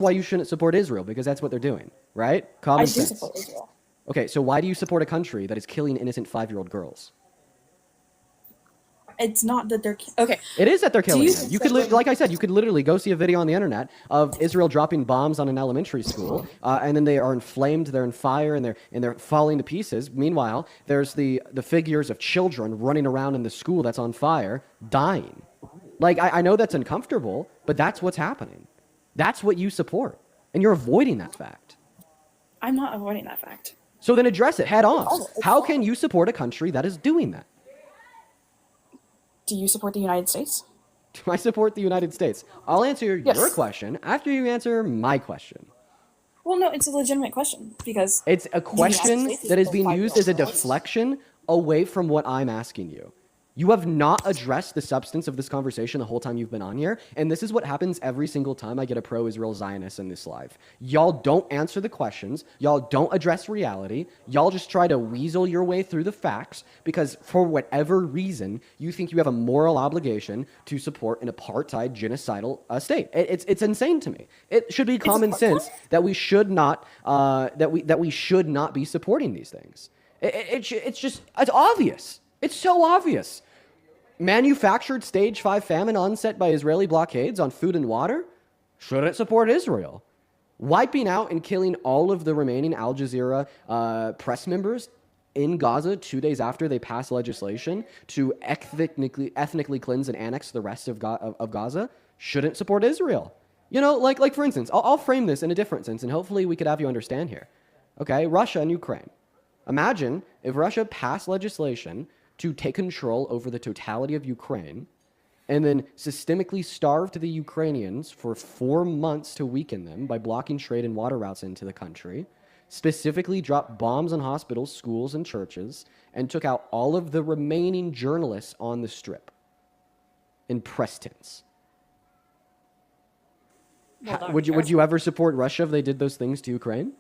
why you shouldn't support Israel, because that's what they're doing, right? Common I do sense. support Israel. Okay, so why do you support a country that is killing innocent 5-year-old girls? It's not that they're okay. It is that they're Do killing you them. think You could, that like I said, you could literally go see a video on the internet of Israel dropping bombs on an elementary school, and then they are inflamed, they're in fire, and they're falling to pieces. Meanwhile, there's the figures of children running around in the school that's on fire, dying. Like, I know that's uncomfortable, but that's what's happening. That's what you support, and you're avoiding that fact. I'm not avoiding that fact. So then address it head on. It's How can you support a country that is doing that? Do you support the United States? Do I support the United States? I'll answer Yes. your question after you answer my question. Well, no, it's a legitimate question because It's a question States is that is still being fighting used as a over us. deflection away from what I'm asking you. You have not addressed the substance of this conversation the whole time you've been on here, and this is what happens every single time I get a pro-Israel Zionist in this live. Y'all don't answer the questions. Y'all don't address reality. Y'all just try to weasel your way through the facts because for whatever reason, you think you have a moral obligation to support an apartheid genocidal state. It's insane to me. It should be common sense that we should not that we should not be supporting these things. It's obvious. It's so obvious. Manufactured stage 5 famine onset by Israeli blockades on food and water? Shouldn't support Israel. Wiping out and killing all of the remaining Al Jazeera press members in Gaza 2 days after they pass legislation to ethnically cleanse and annex the rest of Gaza? Shouldn't support Israel. You know, like for instance, I'll frame this in a different sense, and hopefully we could have you understand here. Okay, Russia and Ukraine. Imagine if Russia passed legislation to take control over the totality of Ukraine and then systemically starved the Ukrainians for 4 months to weaken them by blocking trade and water routes into the country, specifically dropped bombs on hospitals, schools, and churches, and took out all of the remaining journalists on the strip in press tents. Would you ever support Russia if they did those things to Ukraine?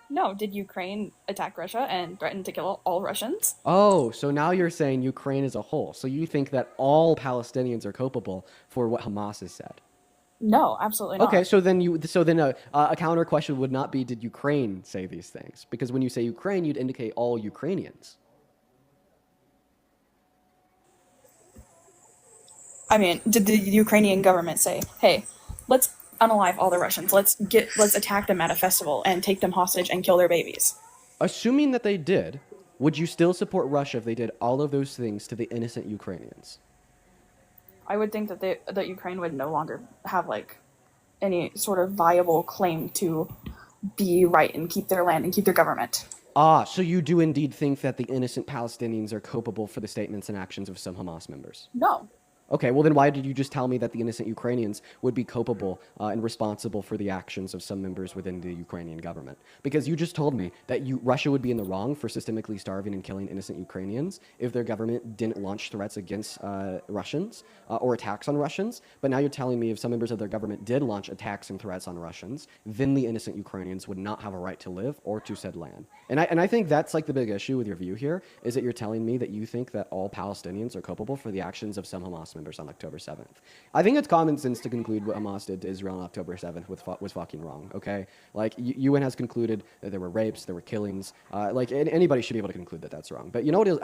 No, did Ukraine attack Russia and threaten to kill all Russians? Oh, so now you're saying Ukraine as a whole. So you think that all Palestinians are culpable for what Hamas has said? No, absolutely not. Okay, so then a counter question would not be, did Ukraine say these things? Because when you say Ukraine, you'd indicate all Ukrainians. I mean, did the Ukrainian government say, "Hey, let's unalive all the Russians. Let's attack them at a festival and take them hostage and kill their babies"? Assuming that they did, would you still support Russia if they did all of those things to the innocent Ukrainians? I would think that Ukraine would no longer have like any sort of viable claim to be right and keep their land and keep their government. So you do indeed think that the innocent Palestinians are culpable for the statements and actions of some Hamas members? No. Okay, well then why did you just tell me that the innocent Ukrainians would be culpable and responsible for the actions of some members within the Ukrainian government? Because you just told me that Russia would be in the wrong for systemically starving and killing innocent Ukrainians if their government didn't launch threats against Russians or attacks on Russians. But now you're telling me if some members of their government did launch attacks and threats on Russians, then the innocent Ukrainians would not have a right to live or to said land. And I think that's like the big issue with your view here, is that you're telling me that you think that all Palestinians are culpable for the actions of some Hamas members on October 7th. I think it's common sense to conclude what Hamas did to Israel on October 7th was fucking wrong, okay? Like, UN has concluded that there were rapes, there were killings. Anybody should be able to conclude that that's wrong. But you know what is...